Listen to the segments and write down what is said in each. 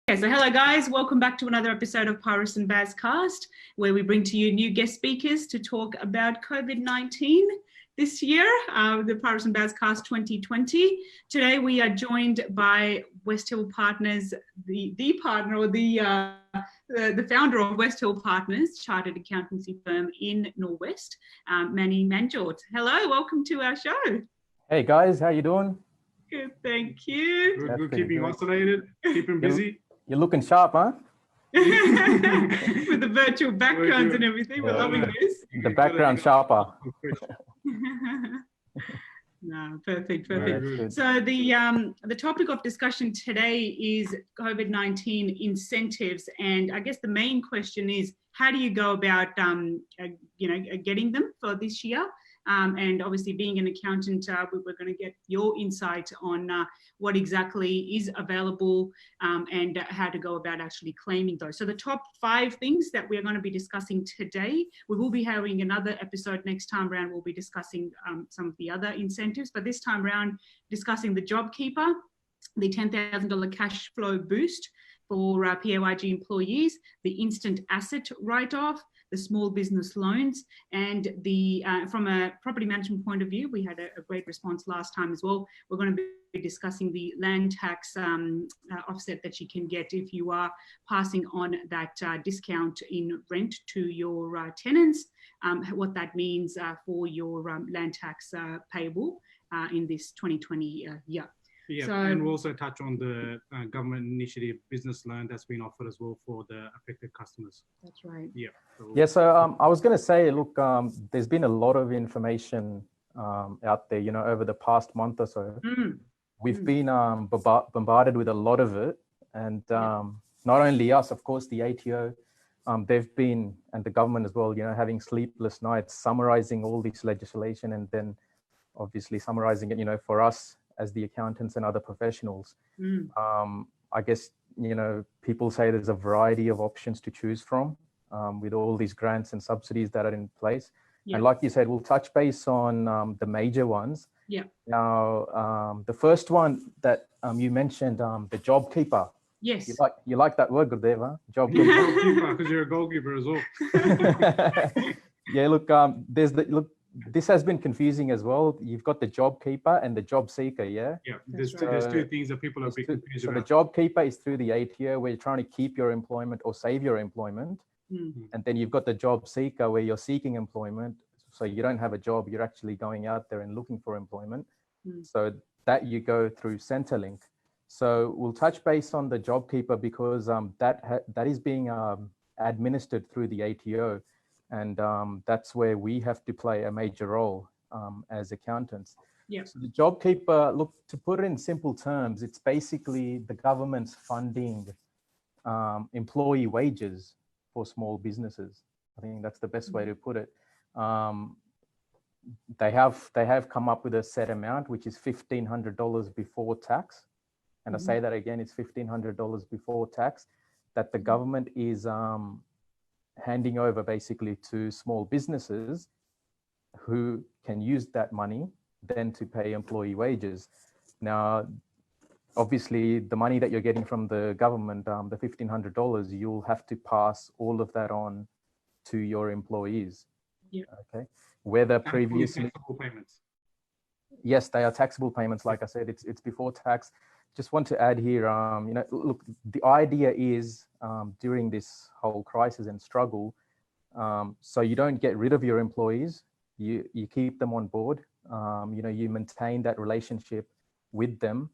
Okay, so hello guys, welcome back to another episode of Pyrus and Baz Cast, where we bring to you new guest speakers to talk about COVID-19 this year, the Pyrus and Baz Cast 2020. Today we are joined by West Hill Partners, the founder of West Hill Partners, chartered accountancy firm in Norwest, Manny Manjort. Hello, welcome to our show. Hey guys, how you doing? Good, thank you. Good keeping isolated, keeping busy. You're looking sharp, huh? With the virtual backgrounds and everything, we're loving this. The background sharper. No, perfect. So the topic of discussion today is COVID-19 incentives, and I guess the main question is, how do you go about getting them for this year? And obviously, being an accountant, we're going to get your insight on what exactly is available and how to go about actually claiming those. So the top 5 things that we're going to be discussing today, we will be having another episode next time round. We'll be discussing some of the other incentives, but this time round, discussing the JobKeeper, the $10,000 cash flow boost for PAYG employees, the instant asset write-off, the small business loans, and the from a property management point of view, we had a great response last time as well. We're going to be discussing the land tax offset that you can get if you are passing on that discount in rent to your tenants, what that means for your land tax payable in this 2020 year. Yeah, so, and we'll also touch on the government initiative business loan that's been offered as well for the affected customers. That's right. Yeah. So I was going to say, look, there's been a lot of information out there, over the past month or so. We've been bombarded with a lot of it. And not only us, of course, the ATO, they've been, and the government as well, having sleepless nights, summarizing all this legislation and then obviously summarizing it, for us, as the accountants and other professionals. I guess, people say there's a variety of options to choose from with all these grants and subsidies that are in place. And like you said, we'll touch base on the major ones. Now, the first one that you mentioned, the JobKeeper. Yes. You like that word, Gurdeva? JobKeeper. Because you're a goalkeeper as well. Yeah, look, this has been confusing as well. You've got the JobKeeper and the Job Seeker, yeah? Yeah, there's two things that people are big confused about. So the JobKeeper is through the ATO where you're trying to keep your employment or save your employment. And then you've got the Job Seeker where you're seeking employment. So you don't have a job, you're actually going out there and looking for employment. So that you go through Centrelink. So we'll touch base on the JobKeeper because that is being administered through the ATO. And that's where we have to play a major role as accountants. So the JobKeeper, look, to put it in simple terms, it's basically the government's funding employee wages for small businesses. I think that's the best way to put it. They have come up with a set amount, which is $1,500 before tax. And I say that again, it's $1,500 before tax that the government is handing over basically to small businesses who can use that money then to pay employee wages. Now, obviously, the money that you're getting from the government, the $1,500, you'll have to pass all of that on to your employees. Okay. Whether previously, taxable payments. Yes, they are taxable payments. Like I said, it's before tax. Just want to add here, look, the idea is during this whole crisis and struggle, so you don't get rid of your employees, you keep them on board, you maintain that relationship with them,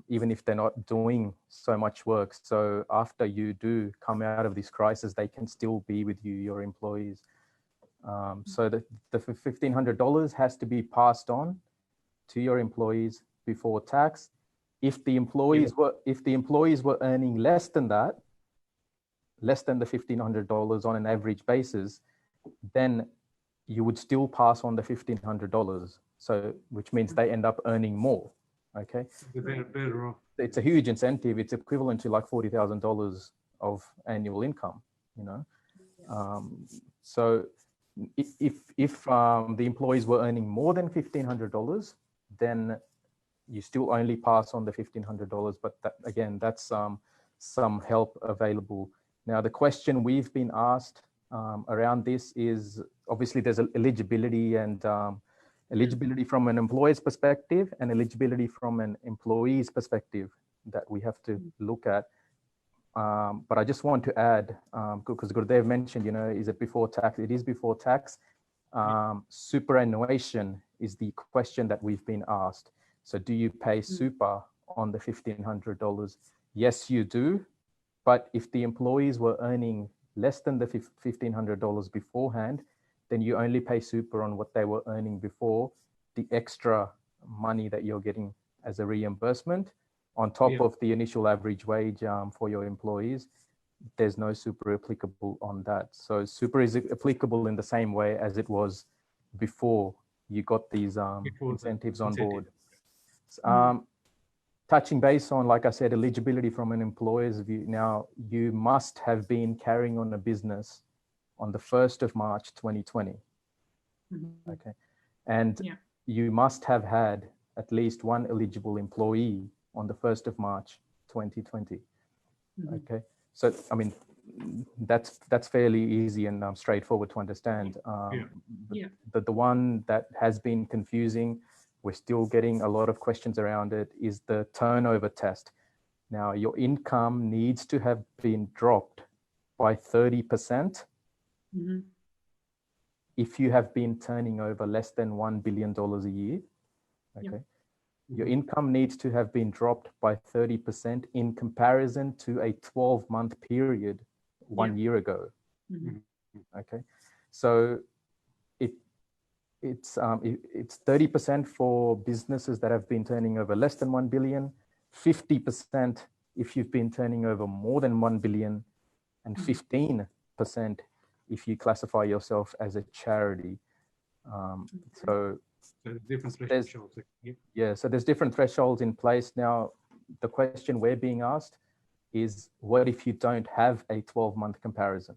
even if they're not doing so much work. So after you do come out of this crisis, they can still be with you, your employees. So the $1,500 has to be passed on to your employees before tax. If the employees were earning less than the $1,500 on an average basis, then you would still pass on the $1,500. So, which means they end up earning more. Okay. Better off. It's a huge incentive. It's equivalent to like $40,000 of annual income. So if the employees were earning more than $1,500, then you still only pass on the $1,500, but that, again, that's some help available. Now, the question we've been asked around this is, obviously there's eligibility and eligibility from an employer's perspective and eligibility from an employee's perspective that we have to look at. But I just want to add, because Gurdev mentioned, you know, is it before tax? It is before tax. Superannuation is the question that we've been asked. So do you pay super on the $1,500? Yes, you do. But if the employees were earning less than the $1,500 beforehand, then you only pay super on what they were earning before. The extra money that you're getting as a reimbursement on top of the initial average wage for your employees, there's no super applicable on that. So super is applicable in the same way as it was before you got these incentives on board. Touching base on, like I said, eligibility from an employer's view. Now, you must have been carrying on a business on the 1st of March, 2020. Okay. And you must have had at least one eligible employee on the 1st of March, 2020. Okay. So, I mean, that's fairly easy and straightforward to understand. The one that has been confusing, we're still getting a lot of questions around it, is the turnover test. Now, your income needs to have been dropped by 30% if you have been turning over less than $1 billion a year. Okay. Your income needs to have been dropped by 30% in comparison to a 12-month period 1 year ago. Okay. So it's 30% for businesses that have been turning over less than 1 billion, 50% if you've been turning over more than 1 billion, and 15% if you classify yourself as a charity. So different thresholds. So there's different thresholds in place. Now, the question we're being asked is, what if you don't have a 12-month comparison?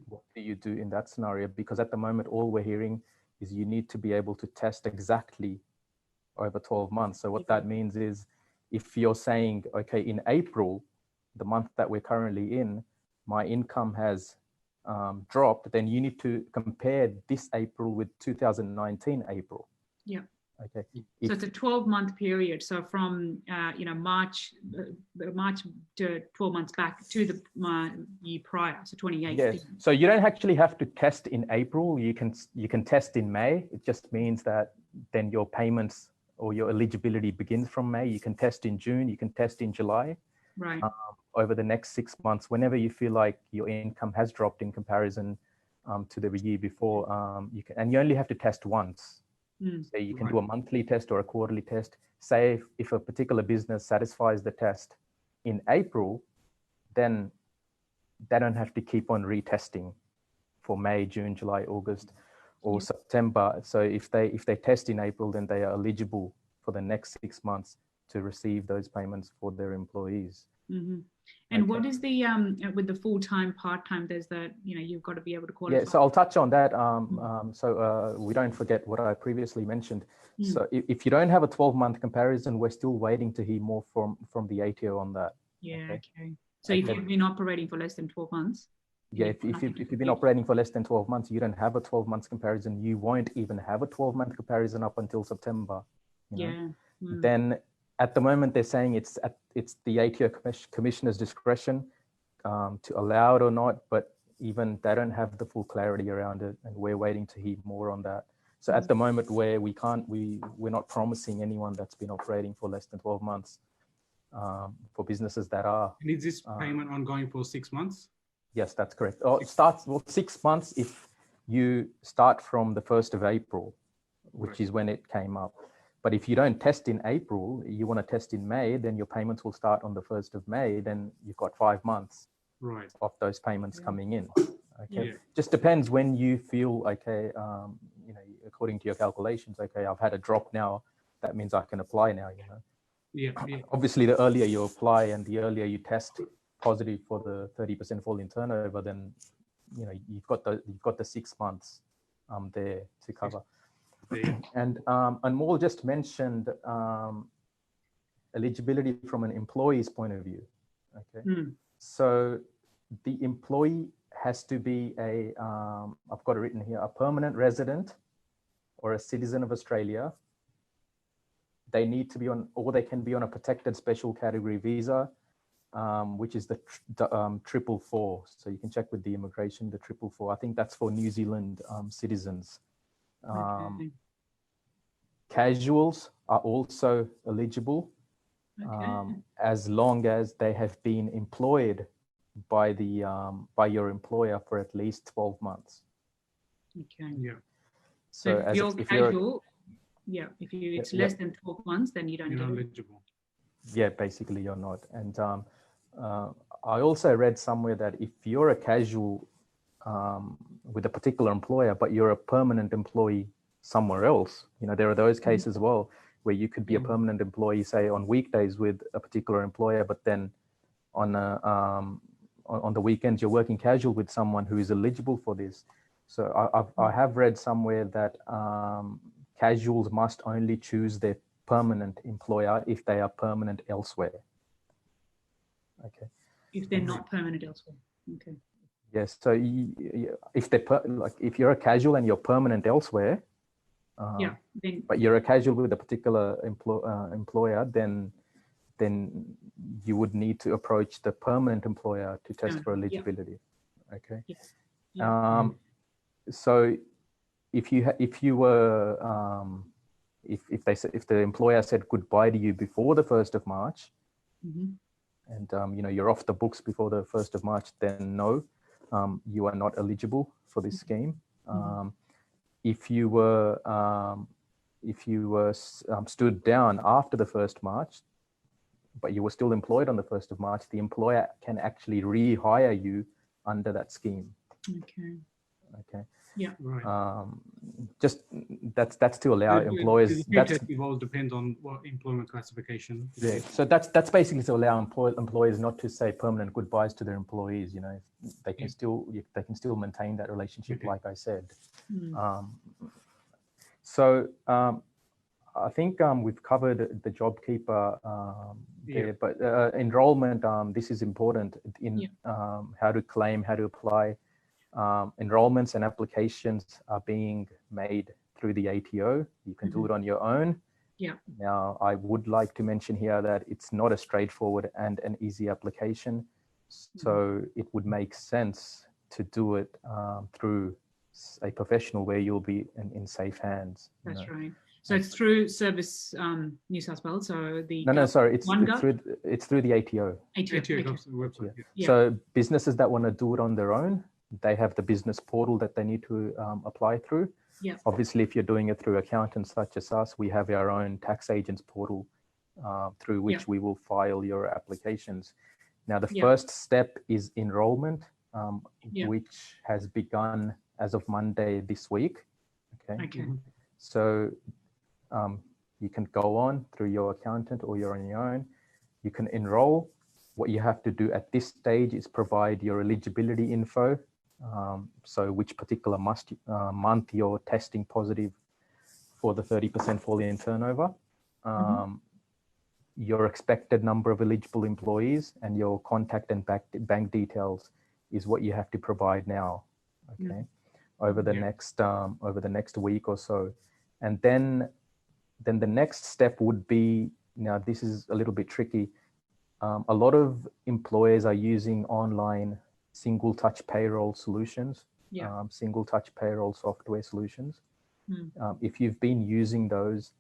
What do you do in that scenario? Because at the moment, all we're hearing is you need to be able to test exactly over 12 months. So what that means is, if you're saying, okay, in April, the month that we're currently in, my income has dropped, then you need to compare this April with 2019 April. Okay. So it's a 12-month period. So from March to 12 months back to the year prior, so 2018. Yes. So you don't actually have to test in April. You can test in May. It just means that then your payments or your eligibility begins from May. You can test in June. You can test in July. Right. Over the next 6 months, whenever you feel like your income has dropped in comparison to the year before, you can, and you only have to test once. So you can do a monthly test or a quarterly test. Say if a particular business satisfies the test in April, then they don't have to keep on retesting for May, June, July, August, or September. So if they test in April, then they are eligible for the next 6 months to receive those payments for their employees. And what is the with the full-time, part-time? There's that, you've got to be able to qualify. Yeah, so I'll touch on that. So we don't forget what I previously mentioned. So if you don't have a 12-month comparison, we're still waiting to hear more from the ATO on that. Okay. So if you've been operating for less than 12 months. If you've been operating for less than 12 months, you don't have a 12-month comparison. You won't even have a 12-month comparison up until September. Then at the moment, they're saying it's the ATO commissioner's discretion to allow it or not, but even they don't have the full clarity around it, and we're waiting to hear more on that. So at the moment, we're not promising anyone that's been operating for less than 12 months for businesses that are. And is this payment ongoing for 6 months? Yes, that's correct. It starts 6 months if you start from the 1st of April, which is when it came up. But if you don't test in April, you want to test in May, then your payments will start on the 1st of May. Then you've got 5 months of those payments coming in. Okay. Just depends when you feel, okay, according to your calculations, okay, I've had a drop now. That means I can apply now, Obviously, the earlier you apply and the earlier you test positive for the 30% fall in turnover, then, you've got the 6 months there to cover. And Anmol just mentioned eligibility from an employee's point of view. Okay. So the employee has to be I've got it written here, a permanent resident or a citizen of Australia. They need to be on, or they can be on a protected special category visa, which is the 444. So you can check with the immigration, the 444. I think that's for New Zealand citizens. Okay. Casuals are also eligible, as long as they have been employed by your employer for at least 12 months. Okay. Yeah. So if you're casual, it's less than 12 months, then you don't get eligible. Yeah, basically you're not. And I also read somewhere that if you're a casual with a particular employer, but you're a permanent employee somewhere else, there are those cases as well, where you could be a permanent employee, say on weekdays with a particular employer, but then on the weekends you're working casual with someone who is eligible for this. So I have read somewhere that casuals must only choose their permanent employer if they are permanent elsewhere. Okay. If they're not permanent elsewhere. Okay. Yes. So if you're a casual and you're permanent elsewhere, but you're a casual with a particular employer, then you would need to approach the permanent employer to test for eligibility. Okay. So if the employer said goodbye to you before the 1st of March, and you're off the books before the 1st of March, then no, you are not eligible for this scheme. If you were stood down after the 1st March, but you were still employed on the 1st of March, the employer can actually rehire you under that scheme. Okay. Okay. Yeah. Right. Just that's to allow employers. It all depends on what employment classification. Yeah. So that's basically to allow employers not to say permanent goodbyes to their employees. They can still maintain that relationship, like I said. So I think we've covered the JobKeeper there, but enrollment. This is important in how to claim, how to apply. Enrollments and applications are being made through the ATO. You can do it on your own. Yeah. Now, I would like to mention here that it's not a straightforward and an easy application. So it would make sense to do it through a professional where you'll be in safe hands. That's right. So it's through Service New South Wales. So it's through the ATO. ATO. Website. Yeah. So businesses that want to do it on their own, they have the business portal that they need to apply through. Yeah. Obviously, if you're doing it through accountants such as us, we have our own tax agents portal through which we will file your applications. Now, the first step is enrollment, which has begun as of Monday this week. Okay. So you can go on through your accountant or you're on your own. You can enroll. What you have to do at this stage is provide your eligibility info. So which particular month you're testing positive for the 30% fall-in turnover, your expected number of eligible employees, and your contact and bank details is what you have to provide now. Okay, over the next week or so, and then the next step would be, now this is a little bit tricky. A lot of employers are using online single touch payroll solutions, single touch payroll software solutions. If you've been using those,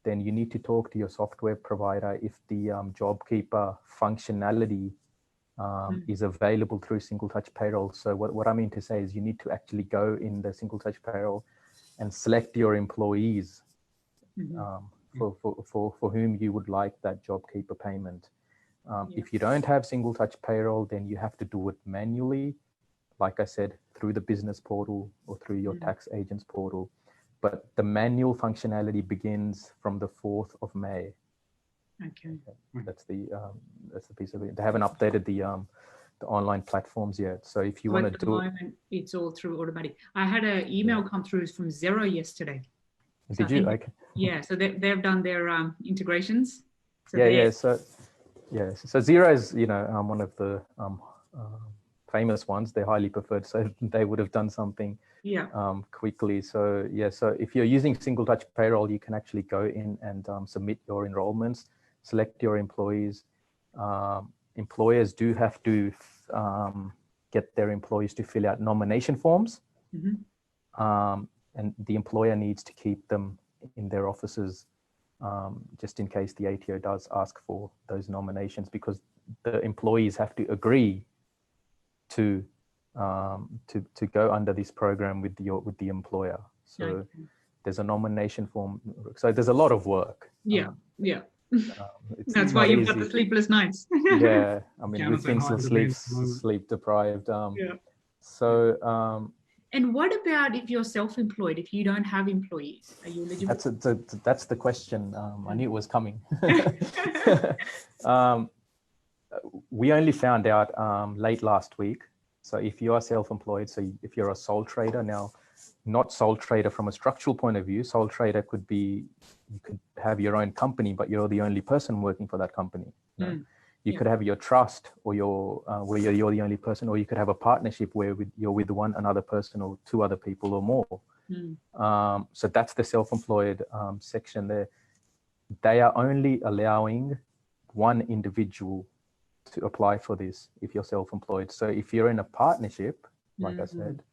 then you need to talk to your software provider if the JobKeeper functionality is available through single touch payroll. So what I mean to say is you need to actually go in the single touch payroll and select your employees for whom you would like that JobKeeper payment. If you don't have single touch payroll, then you have to do it manually, like I said, through the business portal or through your tax agent's portal. But the manual functionality begins from the 4th of May. Okay. That's the piece of it. They haven't updated the online platforms yet. So if you want to do it, it's all through automatic. I had an email come through from Xero yesterday. Did you? Okay. Yeah. So they've done their integrations. So Yes. So zero is, one of the famous ones. They're highly preferred, so they would have done something quickly. So yeah, so if you're using single touch payroll, you can actually go in and submit your enrollments, select your employees. Employers do have to get their employees to fill out nomination forms. And the employer needs to keep them in their offices just in case the ATO does ask for those nominations, because the employees have to agree to go under this program with the employer. So there's a nomination form. So there's a lot of work. That's why you've got the sleepless nights. Yeah, I mean, we've been sleep deprived. So. And what about if you're self-employed, if you don't have employees? Are you eligible? That's the question. I knew it was coming. We only found out late last week. So if you are self-employed, so if you're a sole trader now, not sole trader from a structural point of view, sole trader could be, you could have your own company, but you're the only person working for that company. You could have your trust, or where you're the only person, or you could have a partnership where you're with another person or two other people or more. So that's the self-employed section there. They are only allowing one individual to apply for this if you're self-employed. So if you're in a partnership, like I said,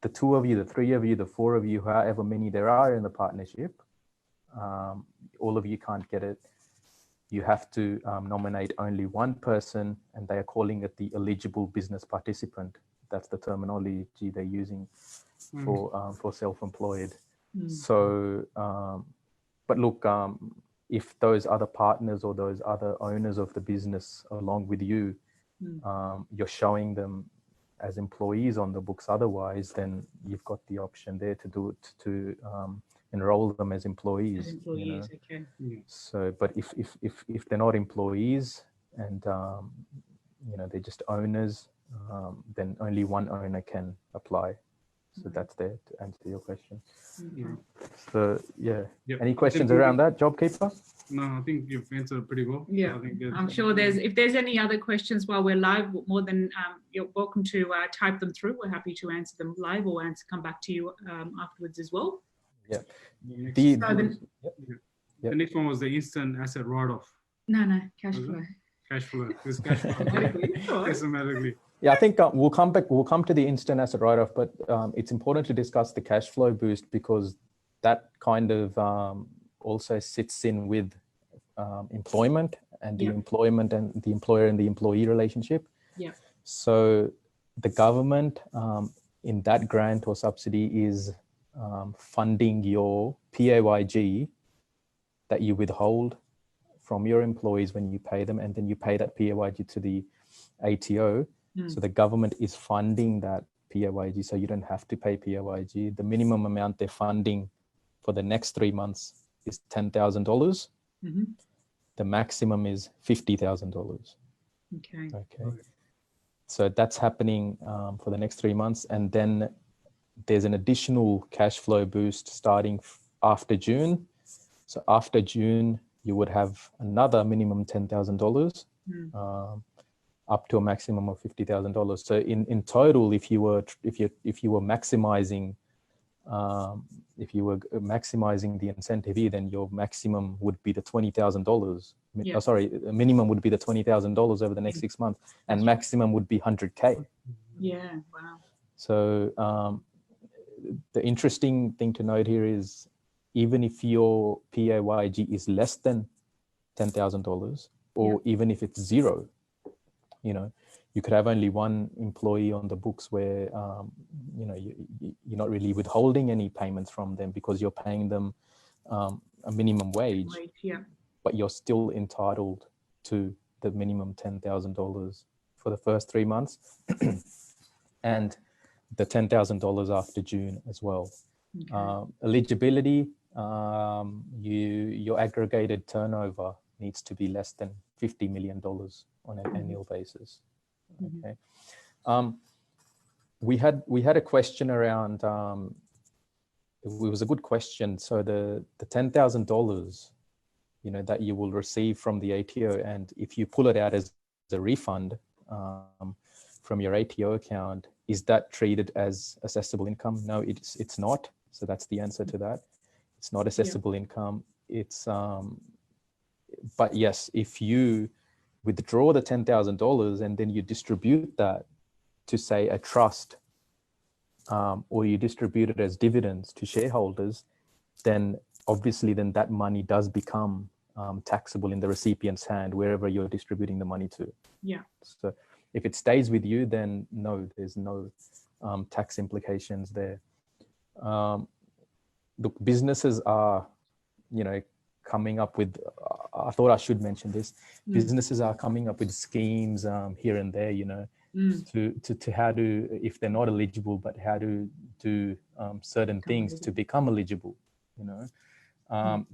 the two of you, the three of you, the four of you, however many there are in the partnership, all of you can't get it. You have to nominate only one person, and they are calling it the eligible business participant. That's the terminology they're using for self-employed. So, but look, if those other partners or those other owners of the business along with you, you're showing them as employees on the books otherwise, then you've got the option there to do it, to enroll them as employees. Okay. So, but if they're not employees and they're just owners, then only one owner can apply. So that's there to answer your question. So any questions around that, JobKeeper? No, I think you've answered pretty well. Yeah, I'm sure if there's any other questions while we're live, more than you're welcome to type them through. We're happy to answer them live or come back to you afterwards as well. Yeah. The next one was the instant asset write-off. No, cash flow. Cash flow. It's cash flow. Systematically. Yeah, I think we'll come to the instant asset write-off, but it's important to discuss the cash flow boost, because that kind of also sits in with employment and the employment and the employer and the employee relationship. So the government in that grant or subsidy is funding your PAYG that you withhold from your employees when you pay them, and then you pay that PAYG to the ATO. So the government is funding that PAYG, so you don't have to pay PAYG. The minimum amount they're funding for the next 3 months is $10,000. The maximum is $50,000. Okay. So that's happening for the next 3 months, and then there's an additional cash flow boost starting after June. So after June, you would have another minimum $10,000 up to a maximum of $50,000. So in total, if you were maximizing the incentive, then your maximum would be the $20,000. Sorry, minimum would be the $20,000 over the next 6 months, and maximum would be 100K. Yeah, wow. So the interesting thing to note here is, even if your PAYG is less than $10,000, or even if it's zero, you could have only one employee on the books where you're not really withholding any payments from them because you're paying them a minimum wage, but you're still entitled to the minimum $10,000 for the first 3 months and the $10,000 after June as well. Eligibility, your aggregated turnover needs to be less than $50 million on an annual basis. Okay. We had a question around, it was a good question. So the $10,000, that you will receive from the ATO. And if you pull it out as a refund from your ATO account, is that treated as assessable income? No, it's not. So that's the answer to that. It's not assessable income. It's but yes, if you withdraw the $10,000 and then you distribute that to, say, a trust, or you distribute it as dividends to shareholders, then obviously that money does become taxable in the recipient's hand wherever you're distributing the money to. Yeah. So if it stays with you, then no, there's no tax implications there. Look, businesses are, coming up with, I thought I should mention this, businesses are coming up with schemes here and there, to how to, if they're not eligible, but how to do certain things to become eligible,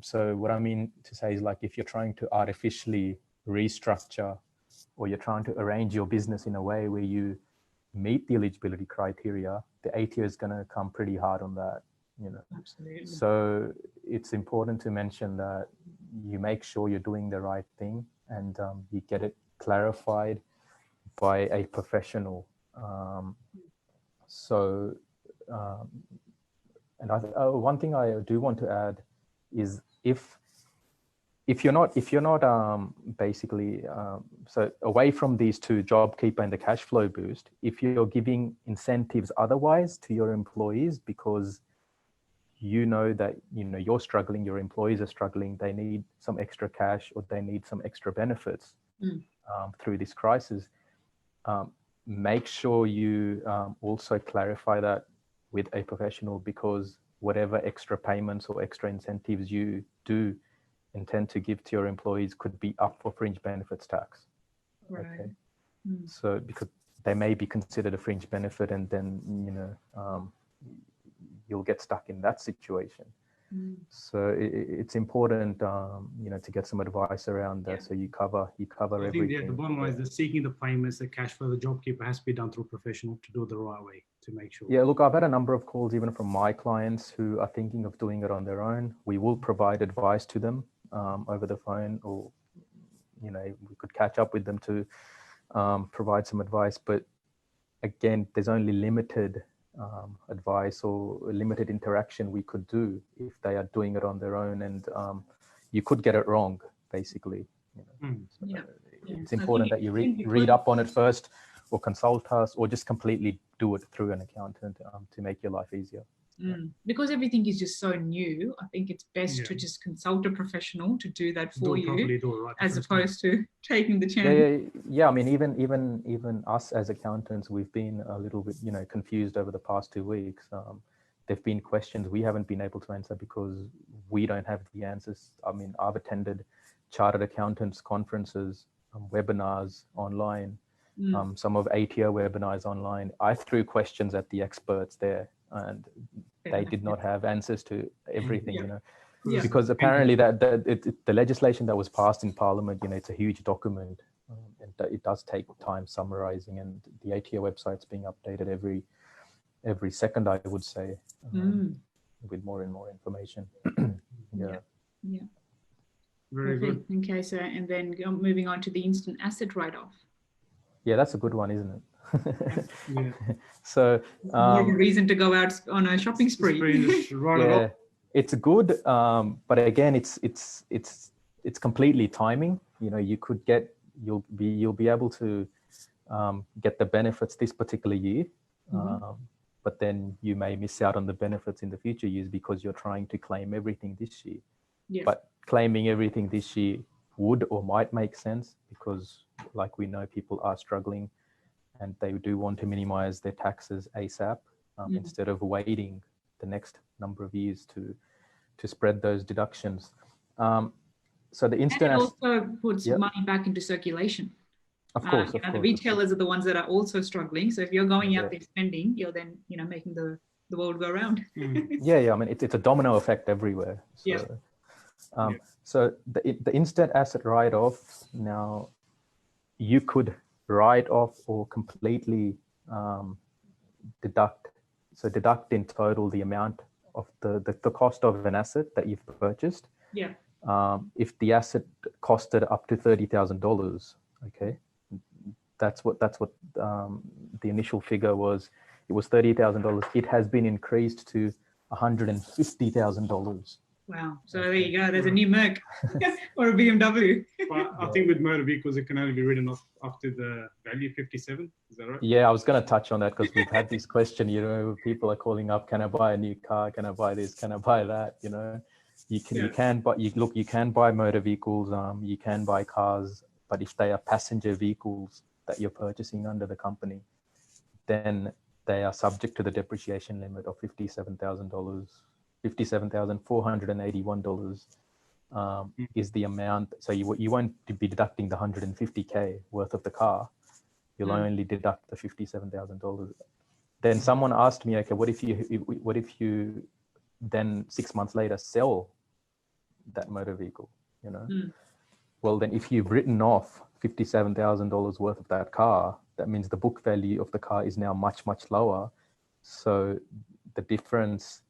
So what I mean to say is, like, if you're trying to artificially restructure, or you're trying to arrange your business in a way where you meet the eligibility criteria, the ATO is going to come pretty hard on that. Absolutely. So it's important to mention that you make sure you're doing the right thing, and you get it clarified by a professional. And one thing I do want to add is, if you're not basically, so away from these two, JobKeeper and the cash flow boost, if you're giving incentives otherwise to your employees because that you're struggling, your employees are struggling, they need some extra cash, or they need some extra benefits through this crisis, make sure you also clarify that with a professional, because whatever extra payments or extra incentives you do intend to give to your employees could be up for fringe benefits tax. Right. Okay. So because they may be considered a fringe benefit, and then you'll get stuck in that situation. So it's important, to get some advice around that. So you cover everything. I think the bottom line is that seeking the payments, the cash flow, the JobKeeper has to be done through a professional to do it the right way, to make sure. Yeah, look, I've had a number of calls even from my clients who are thinking of doing it on their own. We will provide advice to them over the phone, or we could catch up with them to provide some advice. But again, there's only limited advice or limited interaction we could do if they are doing it on their own, and you could get it wrong, basically. It's important that you read up on it first, or consult us, or just completely do it through an accountant to make your life easier. Because everything is just so new, I think it's best to just consult a professional to do that for you, as opposed to taking the chance. Yeah. I mean, even us as accountants, we've been a little bit, confused over the past 2 weeks. There've been questions we haven't been able to answer because we don't have the answers. I mean, I've attended chartered accountants conferences, webinars online, some of ATO webinars online. I threw questions at the experts there, and they did not have answers to everything, because apparently the legislation that was passed in Parliament, it's a huge document, and it does take time summarizing, and the ATO website's being updated every second, I would say, with more and more information. Yeah. Very good. Okay, so and then moving on to the instant asset write-off. Yeah, that's a good one, isn't it? So more of a reason to go out on a shopping spree. Yeah, it's good, but again, it's completely timing. You'll be able to get the benefits this particular year, but then you may miss out on the benefits in the future years because you're trying to claim everything this year. But claiming everything this year would or might make sense, because like we know, people are struggling and they do want to minimize their taxes ASAP, instead of waiting the next number of years to spread those deductions. So the instant... And it also puts money back into circulation. Of course, the retailers are the ones that are also struggling. So if you're going out there spending, you're then, making the world go around. Yeah. I mean, it's a domino effect everywhere. So, so the instant asset write-off, now you could write off or completely deduct in total the amount of the cost of an asset that you've purchased. if the asset costed up to $30,000, okay, that's what the initial figure was. It was $30,000. It has been increased to $150,000. Wow. So there you go. There's a new Merc or a BMW. But I think with motor vehicles, it can only be written off up to the value 57. Is that right? Yeah, I was going to touch on that because we've had this question, you know, people are calling up, can I buy a new car? Can I buy this? Can I buy that? You know, you can buy motor vehicles, you can buy cars, but if they are passenger vehicles that you're purchasing under the company, then they are subject to the depreciation limit of $57,000. $57,481 is the amount. So you won't be deducting the $150K worth of the car. You'll only deduct the $57,000. Then someone asked me, okay, what if you then 6 months later sell that motor vehicle? You know, well then if you've written off $57,000 worth of that car, that means the book value of the car is now much lower. So the difference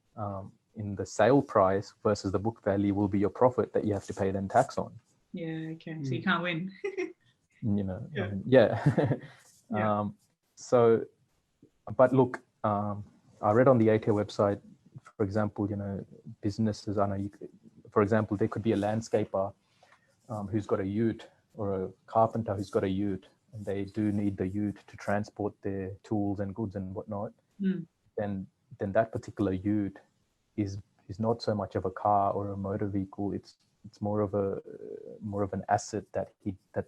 in the sale price versus the book value will be your profit that you have to pay then tax on. Yeah, okay. So you can't win. You know, Yeah. So, but look, I read on the ATO website, for example, you know, businesses, for example, there could be a landscaper who's got a ute, or a carpenter who's got a ute, and they do need the ute to transport their tools and goods and whatnot. Then that particular ute is not so much of a car or a motor vehicle. It's more of an asset that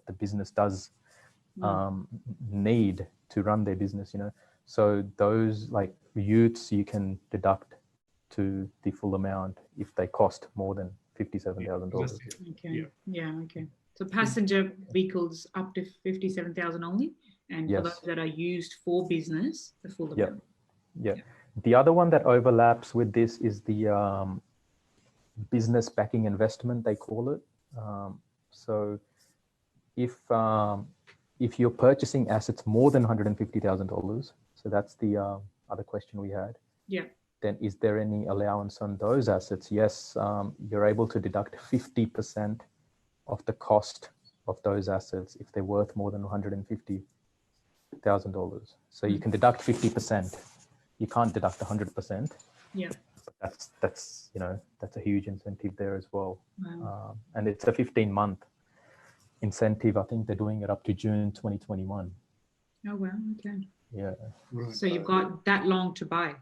the business does need to run their business, you know. So those like utes you can deduct to the full amount if they cost more than $57,000. Okay. Yeah. Okay. So passenger vehicles up to 57,000 only, and for those that are used for business, the full amount. Yeah. The other one that overlaps with this is the business backing investment, they call it. So if you're purchasing assets more than $150,000, so that's the other question we had. Yeah. Then is there any allowance on those assets? Yes, you're able to deduct 50% of the cost of those assets if they're worth more than $150,000. So you can deduct 50%. You can't deduct 100%. Yeah. But that's you know, that's a huge incentive there as well. Wow. And it's a 15-month incentive. I think they're doing it up to June 2021. Oh wow. Okay. Yeah. So you've got that long to buy. Is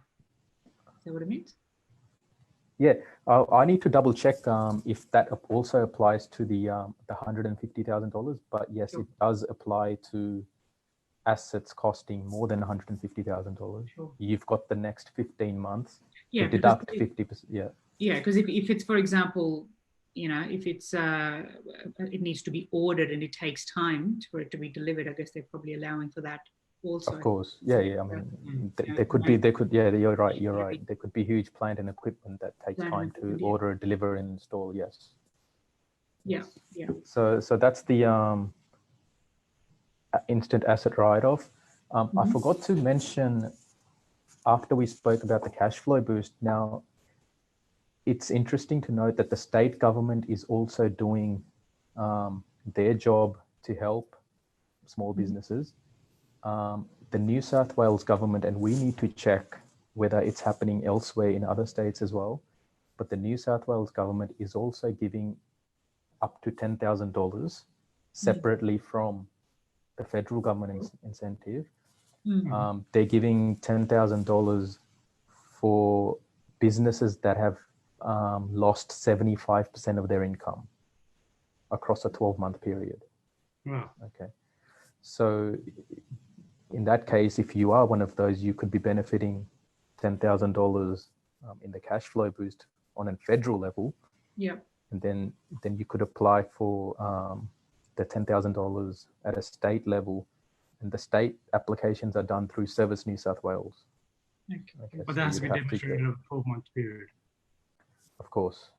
that what it means? Yeah, I need to double check if that also applies to the $150,000. But yes, it does apply to assets costing more than $150,000. You've got the next 15 months to deduct 50%. Yeah, because if it's, for example, you know, if it's it needs to be ordered and it takes time for it to be delivered, I guess they're probably allowing for that also. Of course. Yeah. I mean, there could be, you're right. There could be huge plant and equipment that takes time to order, deliver, and install. Yes. Yeah. So that's the instant asset write-off. I forgot to mention after we spoke about the cash flow boost. Now, it's interesting to note that the state government is also doing their job to help small businesses. The New South Wales government, and we need to check whether it's happening elsewhere in other states as well, but the New South Wales government is also giving up to $10,000 separately from the federal government incentive. They're giving $10,000 for businesses that have lost 75% of their income across a 12-month period. Wow. Okay. So in that case, if you are one of those, you could be benefiting $10,000 in the cash flow boost on a federal level. Yeah. And then you could apply for the $10,000 at a state level, and the state applications are done through Service New South Wales. Okay. But that has to be demonstrated over a 12-month period. Of course.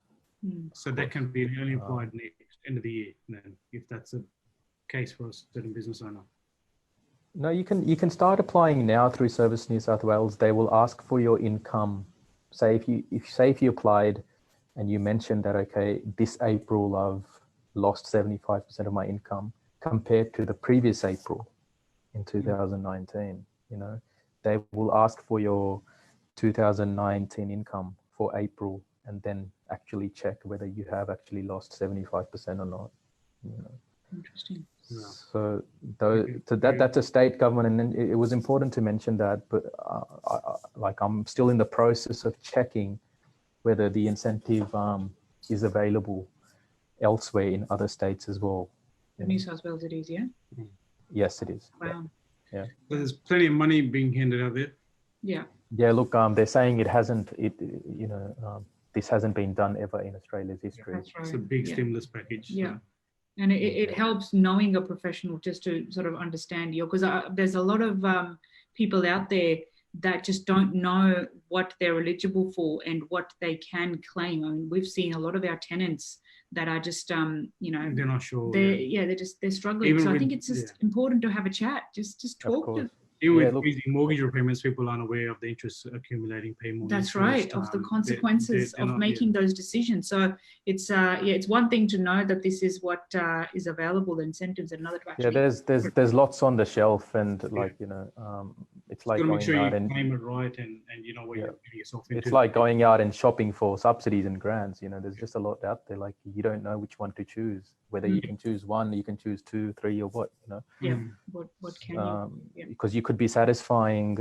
So that can be only applied next end of the year, then, if that's a case for a certain business owner. No, you can start applying now through Service New South Wales. They will ask for your income. Say if you applied and you mentioned that, okay, this April I've lost 75% of my income compared to the previous April in 2019, you know, they will ask for your 2019 income for April and then actually check whether you have actually lost 75% or not. You know. Interesting. Yeah. So that's a state government, and it was important to mention that. But I'm still in the process of checking whether the incentive is available elsewhere in other states as well. New South Wales, it is, yeah. Yes, it is. Wow. Yeah. There's plenty of money being handed out there. Yeah. Yeah. Look, they're saying it hasn't. This hasn't been done ever in Australia's history. That's right. It's a big stimulus package. Yeah. So. And it helps knowing a professional just to sort of understand you, because there's a lot of people out there that just don't know what they're eligible for and what they can claim. I mean, we've seen a lot of our tenants that are just, they're not sure. They're struggling. Even so I think it's just important to have a chat, just talk to. Even with freezing mortgage repayments, people aren't aware of the interest accumulating, pay more. That's right, of the consequences of making those decisions. So it's it's one thing to know that this is what is available, the incentives, and another to actually. Yeah, there's lots on the shelf, and it's like going out and claim it right, and you know what you're getting yourself into. It's like going out and shopping for subsidies and grants. You know, there's just a lot out there. Like you don't know which one to choose. Whether you can choose one, you can choose 2, 3, or what. You know. Yeah. What can you? Yeah. Because you could be satisfying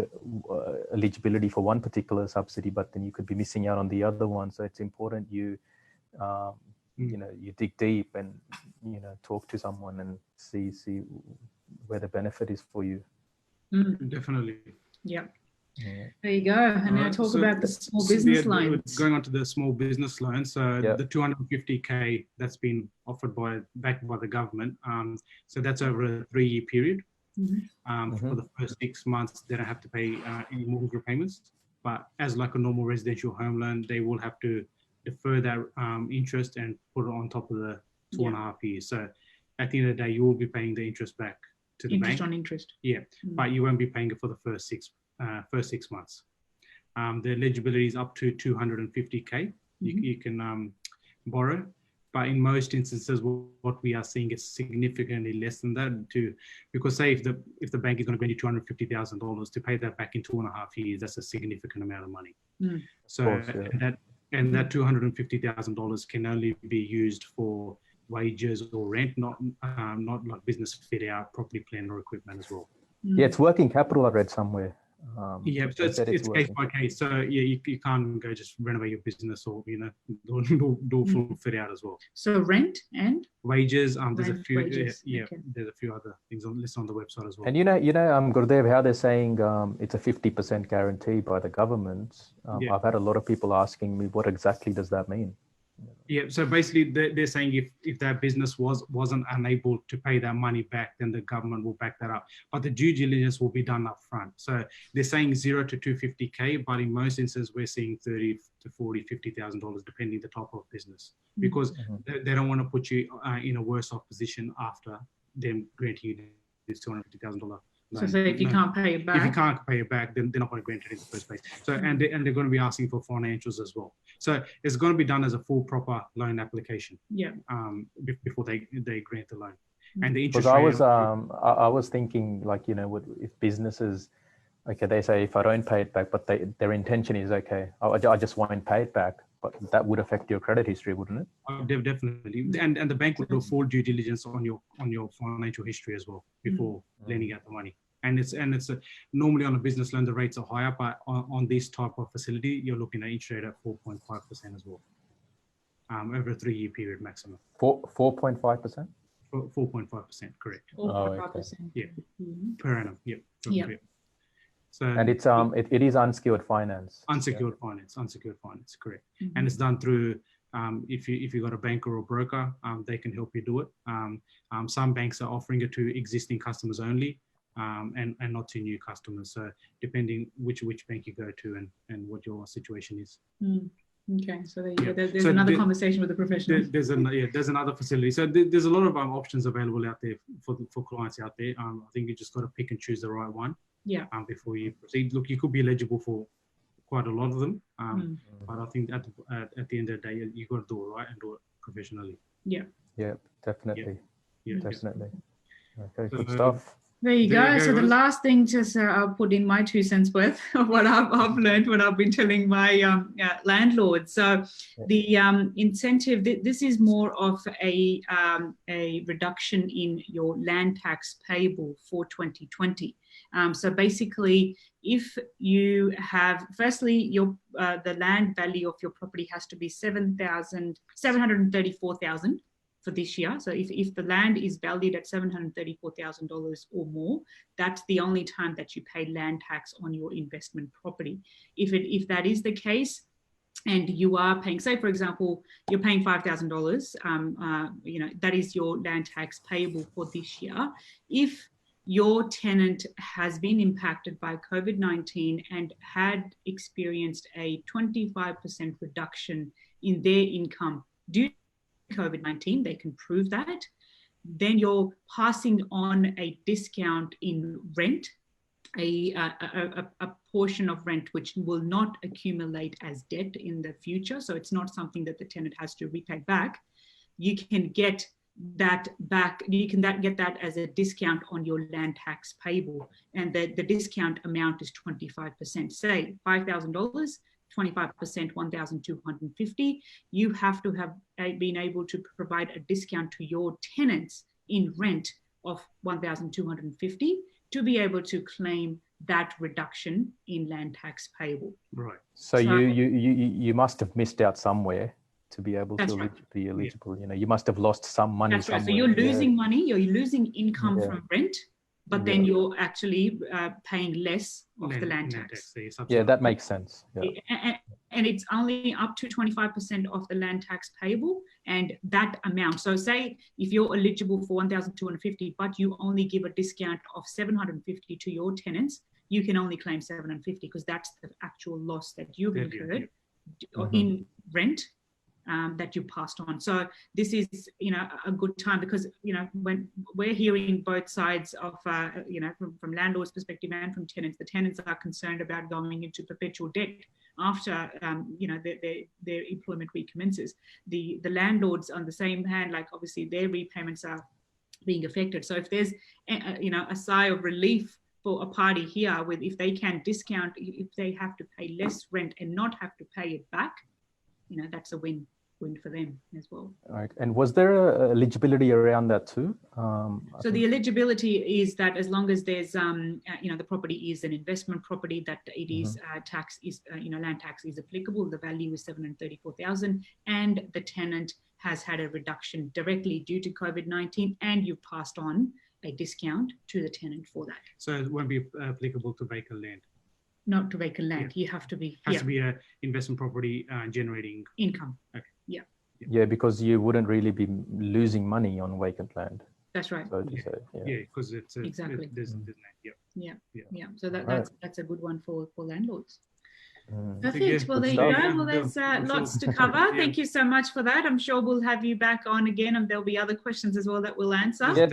eligibility for one particular subsidy, but then you could be missing out on the other one. So it's important you dig deep and talk to someone and see where the benefit is for you. Definitely. Yeah. There you go. And now talk about the small business loans. Going on to the small business loans. So the 250K that's been offered backed by the government. So that's over a 3-year period. For the first 6 months, they don't have to pay any mortgage repayments. But as like a normal residential home loan, they will have to defer that interest and put it on top of the 2.5 years. So at the end of the day, you will be paying the interest back to the bank. Interest on interest. Yeah, but you won't be paying it for the first six months. The eligibility is up to 250K. You can borrow, but in most instances, what we are seeing is significantly less than that. Because say if the bank is going to grant you $250,000 to pay that back in 2.5 years, that's a significant amount of money. So that $250,000 can only be used for wages or rent, not like business fit out, property, plant, or equipment as well. Yeah, it's working capital, I read somewhere. So it's case by case. So you can't go just renovate your business or do full fit out as well. So rent and wages. There's a few. There's a few other things listed on the website as well. And Gurdev, how they're saying it's a 50% guarantee by the government. I've had a lot of people asking me, what exactly does that mean? Yeah, so basically they're saying if that business wasn't unable to pay that money back, then the government will back that up. But the due diligence will be done up front. So they're saying 0 to 250K, but in most instances we're seeing 30 to 40, $50,000 depending the type of business, because they don't want to put you in a worse off position after them granting you this $250,000. So if you can't pay it back. If you can't pay it back, then they're not going to grant it in the first place. So and they're going to be asking for financials as well. So it's going to be done as a full proper loan application. Yeah. Before they grant the loan. And the interest rate. I was thinking if businesses, okay, they say if I don't pay it back, but their intention is okay, I just won't pay it back. But that would affect your credit history, wouldn't it? Definitely, and the bank will do full due diligence on your financial history as well before lending out the money. And it's normally on a business loan the rates are higher, but on this type of facility you're looking at interest rate at 4.5% as well, over a 3-year period maximum. 4.5%. 4.5%, correct. 4.5%. Yeah, per annum. Yeah. So, and it's it is unsecured finance. Unsecured finance, correct. And it's done through if you got a banker or broker, they can help you do it. Some banks are offering it to existing customers only, and not to new customers. So depending which bank you go to and what your situation is. Okay, so there's another conversation with the professional. There's another facility. So there's a lot of options available out there for clients out there. I think you just got to pick and choose the right one. Yeah. Before you proceed, look, you could be eligible for quite a lot of them. But I think at the end of the day, you got to do it right and do it professionally. Yeah. Yeah, definitely. Yeah. Definitely. Okay, good stuff. There you go. So the last thing, just I'll put in my 2 cents worth of what I've learned, what I've been telling my landlords. So the incentive, this is more of a reduction in your land tax payable for 2020. So basically, if you have, firstly, your the land value of your property has to be $734,000 for this year. So if the land is valued at $734,000 or more, that's the only time that you pay land tax on your investment property. If that is the case, and you are paying, say for example, you're paying $5,000, that is your land tax payable for this year. If your tenant has been impacted by COVID-19 and had experienced a 25% reduction in their income due to COVID-19, they can prove that, then you're passing on a discount in rent, a portion of rent which will not accumulate as debt in the future. So it's not something that the tenant has to repay back. You can get that back, you can get that as a discount on your land tax payable. And the discount amount is 25%, say $5,000, 25%, 1,250. You have to have been able to provide a discount to your tenants in rent of 1,250 to be able to claim that reduction in land tax payable. Right. So you must have missed out somewhere to be able to be eligible. You must have lost some money somewhere. So you're losing money, you're losing income from rent, but then you're actually paying less of the land tax. Yeah, that makes sense. Yeah. And it's only up to 25% of the land tax payable, and that amount. So say if you're eligible for 1,250, but you only give a discount of 750 to your tenants, you can only claim 750 because that's the actual loss that you've incurred in rent. That you passed on. So this is, a good time because, when we're hearing both sides of, from landlords' perspective and from tenants, the tenants are concerned about going into perpetual debt after, their employment recommences. The landlords, on the same hand, like obviously their repayments are being affected. So if there's, a sigh of relief for a party here with, if they can discount, if they have to pay less rent and not have to pay it back, that's a win for them as well. All right. And was there eligibility around that too? So the eligibility is that as long as there's, the property is an investment property, that it is land tax is applicable. The value is $734,000, and the tenant has had a reduction directly due to COVID-19, and you've passed on a discount to the tenant for that. So it won't be applicable to vacant land. Not to vacant land. You have to be. Has to be an investment property generating income. Okay. Yeah, because you wouldn't really be losing money on vacant land. That's right. So to say, because it's exactly. There's So that's a good one for landlords. Perfect. Well, there you go. Well, there's lots to cover. Thank you so much for that. I'm sure we'll have you back on again, and there'll be other questions as well that we'll answer. Yeah,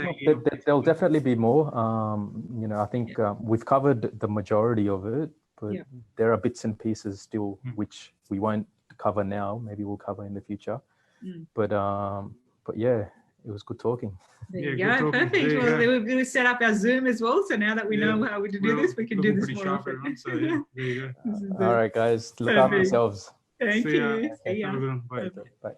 there'll definitely be more. I think we've covered the majority of it, but there are bits and pieces still which we won't cover now. Maybe we'll cover in the future. But yeah, it was good talking. There you go. Perfect. Well, we're going to set up our Zoom as well. So now that we know how to do this, we can do this more often. So there you go. All right, guys. Look after yourselves. Thank you. See ya. Bye. Bye.